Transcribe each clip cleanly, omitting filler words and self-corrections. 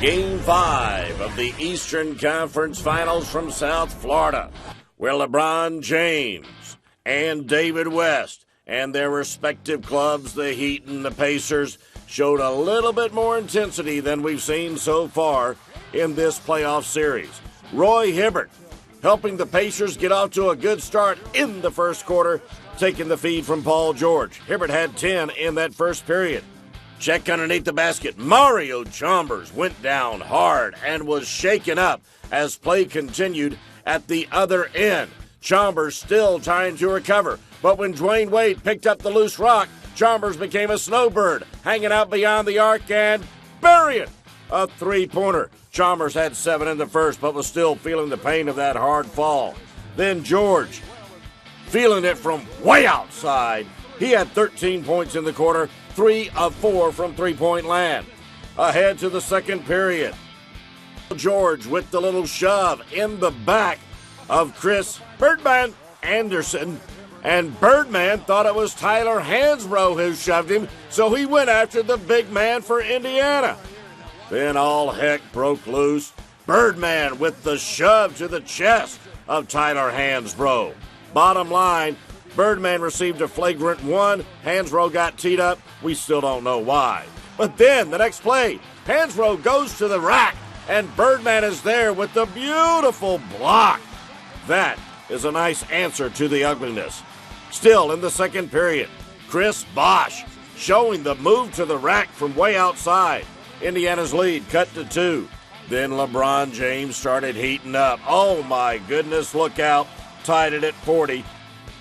Game 5 of the Eastern Conference Finals from South Florida, where LeBron James and David West and their respective clubs, the Heat and the Pacers, showed a little bit more intensity than we've seen so far in this playoff series. Roy Hibbert helping the Pacers get off to a good start in the first quarter, taking the feed from Paul George. Hibbert had 10 in that first period. Check underneath the basket. Mario Chalmers went down hard and was shaken up as play continued at the other end. Chalmers still trying to recover, but when Dwayne Wade picked up the loose rock, Chalmers became a snowbird, hanging out beyond the arc and burying a three-pointer. Chalmers had 7 in the first, but was still feeling the pain of that hard fall. Then George, feeling it from way outside. He had 13 points in the quarter, 3 of 4 from three-point land. Ahead to the second period. George with the little shove in the back of Chris Birdman Anderson. And Birdman thought it was Tyler Hansbrough who shoved him, so he went after the big man for Indiana. Then all heck broke loose. Birdman with the shove to the chest of Tyler Hansbrough. Bottom line, Birdman received a flagrant 1. Hansbrough got teed up. We still don't know why. But then, the next play, Hansbrough goes to the rack, and Birdman is there with the beautiful block. That is a nice answer to the ugliness. Still in the second period, Chris Bosh showing the move to the rack from way outside. Indiana's lead cut to 2. Then LeBron James started heating up. Oh my goodness, look out. Tied it at 40.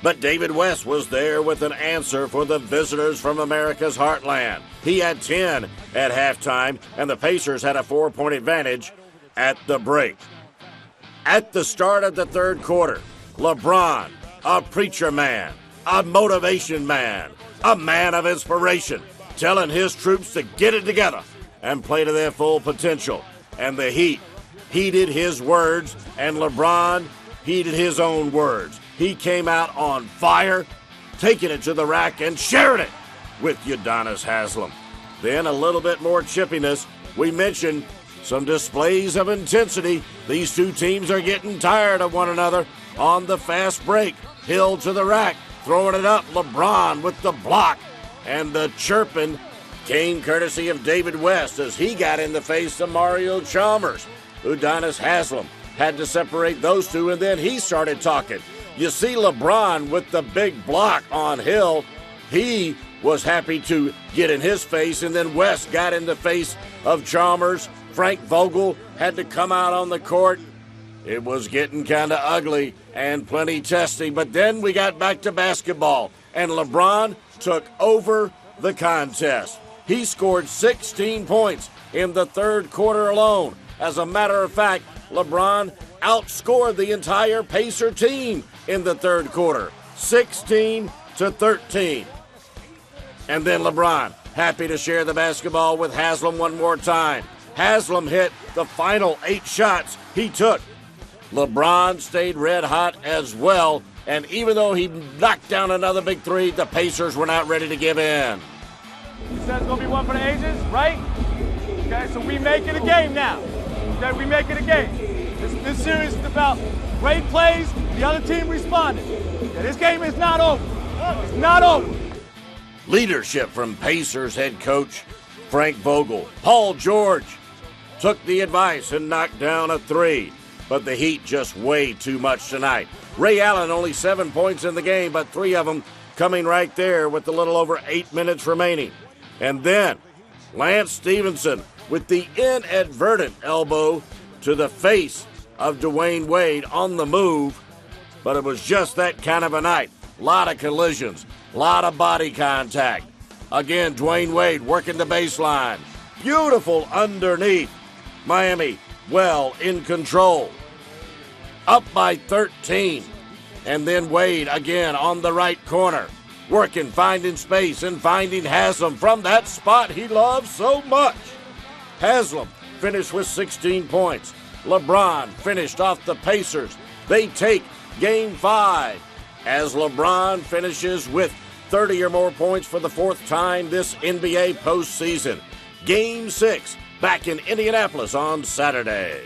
But David West was there with an answer for the visitors from America's heartland. He had 10 at halftime, and the Pacers had a 4-point advantage at the break. At the start of the third quarter, LeBron, a preacher man, a motivation man, a man of inspiration, telling his troops to get it together and play to their full potential. And the Heat heeded his words, and LeBron heeded his own words. He came out on fire, taking it to the rack and sharing it with Udonis Haslem. Then a little bit more chippiness. We mentioned some displays of intensity. These two teams are getting tired of one another on the fast break. Hill to the rack, throwing it up. LeBron with the block, and the chirping came courtesy of David West as he got in the face of Mario Chalmers. Udonis Haslem had to separate those two, and then he started talking. You see LeBron with the big block on Hill. He was happy to get in his face, and then West got in the face of Chalmers. Frank Vogel had to come out on the court. It was getting kind of ugly and plenty testy, but then we got back to basketball, and LeBron took over the contest. He scored 16 points in the third quarter alone. As a matter of fact, LeBron outscored the entire Pacer team in the third quarter, 16-13. And then LeBron, happy to share the basketball with Haslem one more time. Haslem hit the final 8 shots he took. LeBron stayed red hot as well, and even though he knocked down another big 3, the Pacers were not ready to give in. You said it's going to be one for the ages, right? Okay, so we make it a game now. Okay, we make it a game. This series is about great plays, the other team responded. Okay, this game is not over. It's not over. Leadership from Pacers head coach Frank Vogel. Paul George took the advice and knocked down a 3. But the Heat just way too much tonight. Ray Allen only 7 points in the game, but 3 of them coming right there with a little over 8 minutes remaining. And then Lance Stevenson with the inadvertent elbow to the face of Dwayne Wade on the move. But it was just that kind of a night. A lot of collisions, a lot of body contact. Again, Dwayne Wade working the baseline. Beautiful underneath. Miami well in control. Up by 13. And then Wade again on the right corner. Working, finding space, and finding Haslem from that spot he loves so much. Haslem finished with 16 points. LeBron finished off the Pacers. They take Game 5 as LeBron finishes with 30 or more points for the 4th time this NBA postseason. Game 6 back in Indianapolis on Saturday.